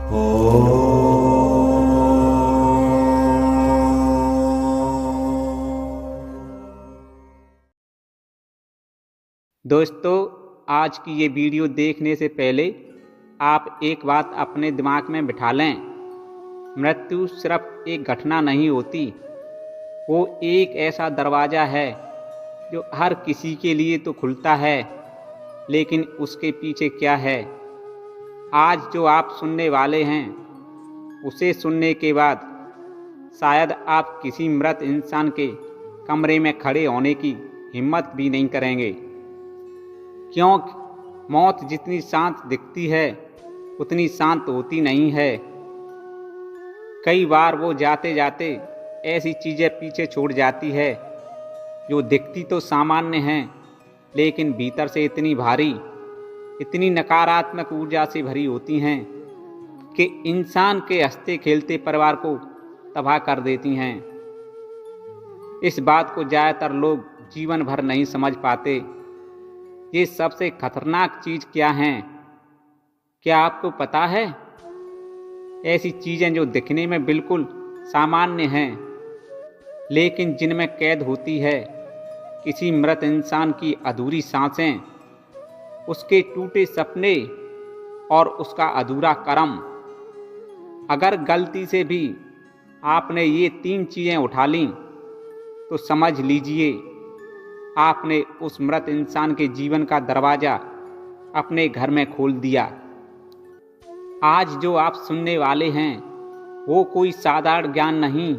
दोस्तों, आज की ये वीडियो देखने से पहले आप एक बात अपने दिमाग में बिठा लें। मृत्यु सिर्फ एक घटना नहीं होती, वो एक ऐसा दरवाज़ा है जो हर किसी के लिए तो खुलता है, लेकिन उसके पीछे क्या है, आज जो आप सुनने वाले हैं, उसे सुनने के बाद शायद आप किसी मृत इंसान के कमरे में खड़े होने की हिम्मत भी नहीं करेंगे, क्योंकि मौत जितनी शांत दिखती है उतनी शांत होती नहीं है। कई बार वो जाते जाते ऐसी चीज़ें पीछे छोड़ जाती है जो दिखती तो सामान्य हैं, लेकिन भीतर से इतनी भारी, इतनी नकारात्मक ऊर्जा से भरी होती हैं कि इंसान के हंसते खेलते परिवार को तबाह कर देती हैं। इस बात को ज़्यादातर लोग जीवन भर नहीं समझ पाते। ये सबसे खतरनाक चीज़ क्या है, क्या आपको पता है? ऐसी चीज़ें जो दिखने में बिल्कुल सामान्य हैं, लेकिन जिनमें कैद होती है किसी मृत इंसान की अधूरी सांसें, उसके टूटे सपने और उसका अधूरा कर्म। अगर गलती से भी आपने ये 3 चीज़ें उठा लीं तो समझ लीजिए आपने उस मृत इंसान के जीवन का दरवाज़ा अपने घर में खोल दिया। आज जो आप सुनने वाले हैं वो कोई साधारण ज्ञान नहीं,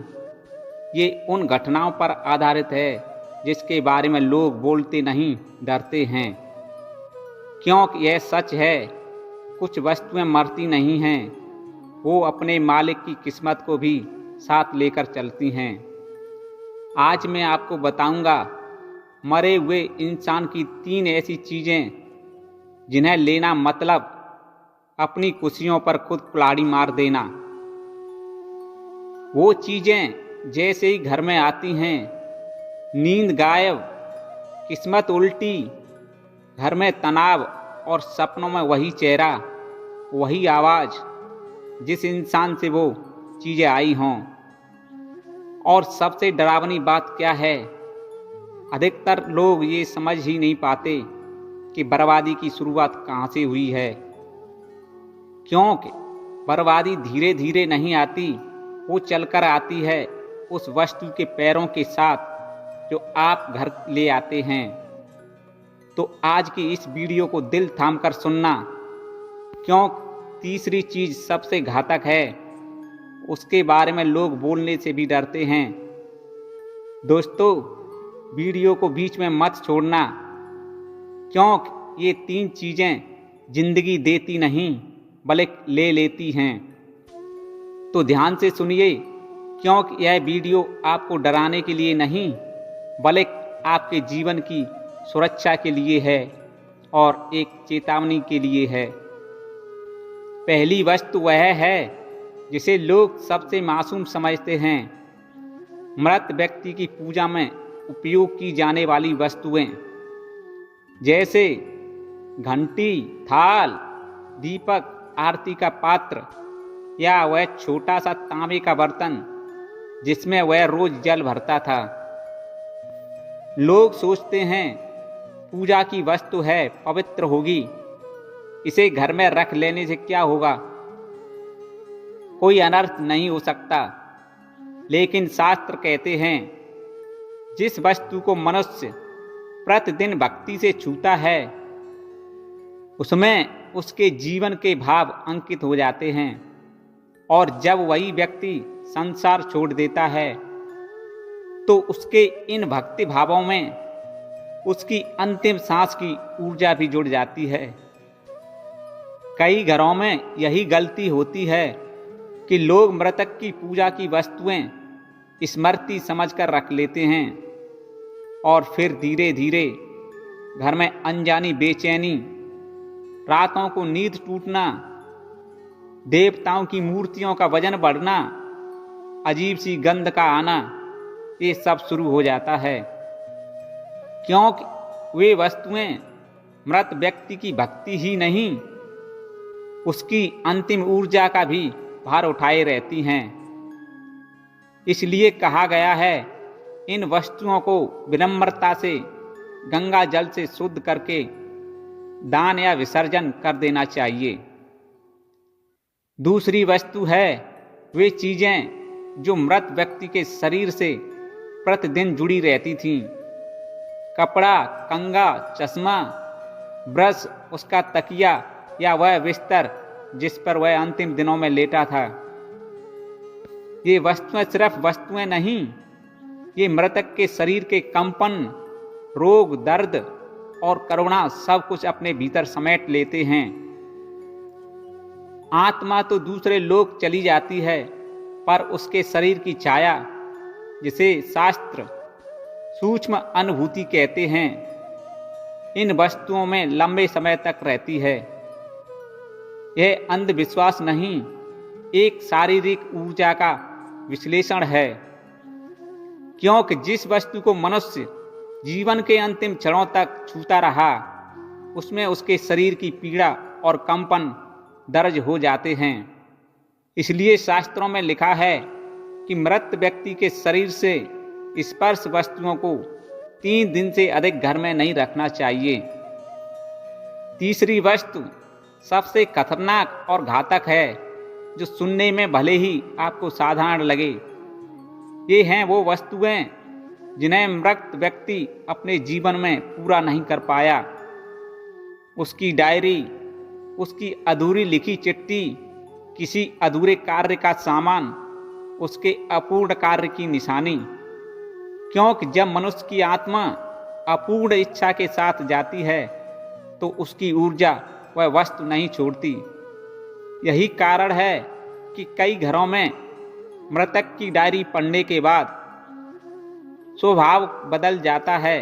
ये उन घटनाओं पर आधारित है जिसके बारे में लोग बोलते नहीं, डरते हैं, क्योंकि यह सच है। कुछ वस्तुएं मरती नहीं हैं, वो अपने मालिक की किस्मत को भी साथ लेकर चलती हैं। आज मैं आपको बताऊंगा मरे हुए इंसान की 3 ऐसी चीज़ें जिन्हें लेना मतलब अपनी खुशियों पर खुद कुल्हाड़ी मार देना। वो चीज़ें जैसे ही घर में आती हैं, नींद गायब, किस्मत उल्टी, घर में तनाव और सपनों में वही चेहरा, वही आवाज़ जिस इंसान से वो चीज़ें आई हों। और सबसे डरावनी बात क्या है, अधिकतर लोग ये समझ ही नहीं पाते कि बर्बादी की शुरुआत कहाँ से हुई है, क्योंकि बर्बादी धीरे धीरे नहीं आती, वो चलकर आती है उस वस्तु के पैरों के साथ जो आप घर ले आते हैं। तो आज की इस वीडियो को दिल थाम कर सुनना, क्योंकि तीसरी चीज़ सबसे घातक है, उसके बारे में लोग बोलने से भी डरते हैं। दोस्तों, वीडियो को बीच में मत छोड़ना, क्योंकि ये 3 चीज़ें जिंदगी देती नहीं बल्कि ले लेती हैं। तो ध्यान से सुनिए, क्योंकि यह वीडियो आपको डराने के लिए नहीं बल्कि आपके जीवन की सुरक्षा के लिए है और एक चेतावनी के लिए है। पहली वस्तु वह है जिसे लोग सबसे मासूम समझते हैं, मृत व्यक्ति की पूजा में उपयोग की जाने वाली वस्तुएं, जैसे घंटी, थाल, दीपक, आरती का पात्र या वह छोटा सा तांबे का बर्तन जिसमें वह रोज जल भरता था। लोग सोचते हैं पूजा की वस्तु है, पवित्र होगी, इसे घर में रख लेने से क्या होगा, कोई अनर्थ नहीं हो सकता। लेकिन शास्त्र कहते हैं जिस वस्तु को मनुष्य प्रतिदिन भक्ति से छूता है उसमें उसके जीवन के भाव अंकित हो जाते हैं, और जब वही व्यक्ति संसार छोड़ देता है तो उसके इन भक्ति भावों में उसकी अंतिम सांस की ऊर्जा भी जुड़ जाती है। कई घरों में यही गलती होती है कि लोग मृतक की पूजा की वस्तुएं स्मृति समझकर रख लेते हैं और फिर धीरे धीरे घर में अनजानी बेचैनी, रातों को नींद टूटना, देवताओं की मूर्तियों का वजन बढ़ना, अजीब सी गंध का आना, ये सब शुरू हो जाता है, क्योंकि वे वस्तुएं मृत व्यक्ति की भक्ति ही नहीं उसकी अंतिम ऊर्जा का भी भार उठाए रहती हैं। इसलिए कहा गया है, इन वस्तुओं को विनम्रता से गंगा जल से शुद्ध करके दान या विसर्जन कर देना चाहिए। दूसरी वस्तु है वे चीजें जो मृत व्यक्ति के शरीर से प्रतिदिन जुड़ी रहती थीं। कपड़ा, कंघा, चश्मा, ब्रश, उसका तकिया या वह बिस्तर जिस पर वह अंतिम दिनों में लेटा था। ये वस्तुएं सिर्फ वस्तुएं नहीं, ये मृतक के शरीर के कंपन, रोग, दर्द और करुणा सब कुछ अपने भीतर समेट लेते हैं। आत्मा तो दूसरे लोग चली जाती है, पर उसके शरीर की छाया, जिसे शास्त्र सूक्ष्म अनुभूति कहते हैं, इन वस्तुओं में लंबे समय तक रहती है। यह अंधविश्वास नहीं, एक शारीरिक ऊर्जा का विश्लेषण है। क्योंकि जिस वस्तु को मनुष्य जीवन के अंतिम क्षणों तक छूता रहा, उसमें उसके शरीर की पीड़ा और कंपन दर्ज हो जाते हैं। इसलिए शास्त्रों में लिखा है कि मृत व्यक्ति के शरीर से स्पर्श वस्तुओं को 3 दिन से अधिक घर में नहीं रखना चाहिए। तीसरी वस्तु सबसे खतरनाक और घातक है, जो सुनने में भले ही आपको साधारण लगे। ये हैं वो वस्तुएं जिन्हें मृत व्यक्ति अपने जीवन में पूरा नहीं कर पाया। उसकी डायरी, उसकी अधूरी लिखी चिट्ठी, किसी अधूरे कार्य का सामान, उसके अपूर्ण कार्य की निशानी। क्योंकि जब मनुष्य की आत्मा अपूर्ण इच्छा के साथ जाती है, तो उसकी ऊर्जा वह वस्तु नहीं छोड़ती। यही कारण है कि कई घरों में मृतक की डायरी पढ़ने के बाद स्वभाव बदल जाता है।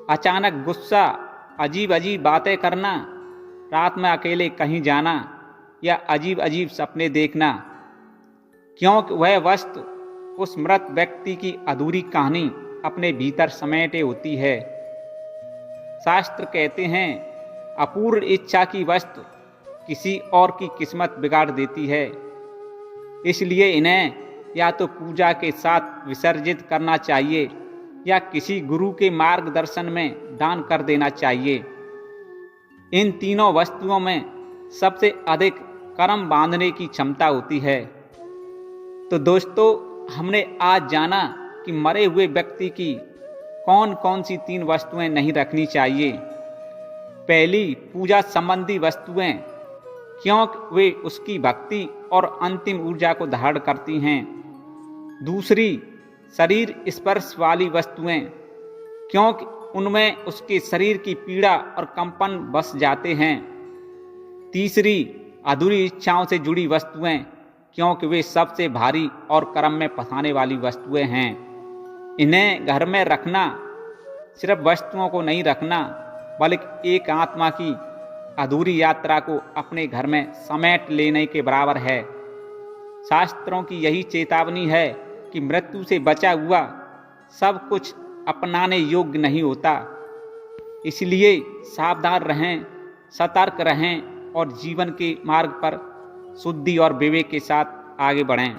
अचानक गुस्सा, अजीब अजीब बातें करना, रात में अकेले कहीं जाना या अजीब अजीब सपने देखना, क्योंकि वह वस्तु उस मृत व्यक्ति की अधूरी कहानी अपने भीतर समेटे होती है। शास्त्र कहते हैं, अपूर्ण इच्छा की वस्तु किसी और की किस्मत बिगाड़ देती है। इसलिए इन्हें या तो पूजा के साथ विसर्जित करना चाहिए या किसी गुरु के मार्गदर्शन में दान कर देना चाहिए। इन तीनों वस्तुओं में सबसे अधिक कर्म बांधने की क्षमता होती है। तो दोस्तों, हमने आज जाना कि मरे हुए व्यक्ति की कौन कौन सी 3 वस्तुएं नहीं रखनी चाहिए। पहली, पूजा संबंधी वस्तुएं, क्योंकि वे उसकी भक्ति और अंतिम ऊर्जा को धारण करती हैं। दूसरी, शरीर स्पर्श वाली वस्तुएं, क्योंकि उनमें उसके शरीर की पीड़ा और कंपन बस जाते हैं। तीसरी, अधूरी इच्छाओं से जुड़ी वस्तुएं, क्योंकि वे सबसे भारी और कर्म में फंसाने वाली वस्तुएं हैं। इन्हें घर में रखना सिर्फ वस्तुओं को नहीं रखना, बल्कि एक आत्मा की अधूरी यात्रा को अपने घर में समेट लेने के बराबर है। शास्त्रों की यही चेतावनी है कि मृत्यु से बचा हुआ सब कुछ अपनाने योग्य नहीं होता। इसलिए सावधान रहें, सतर्क रहें और जीवन के मार्ग पर शुद्धि और विवेक के साथ आगे बढ़ें।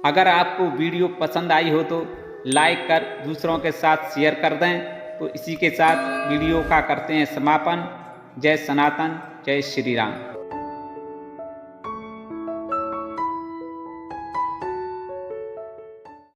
अगर आपको वीडियो पसंद आई हो तो लाइक कर दूसरों के साथ शेयर कर दें। तो इसी के साथ वीडियो का करते हैं समापन। जय सनातन, जय श्री राम।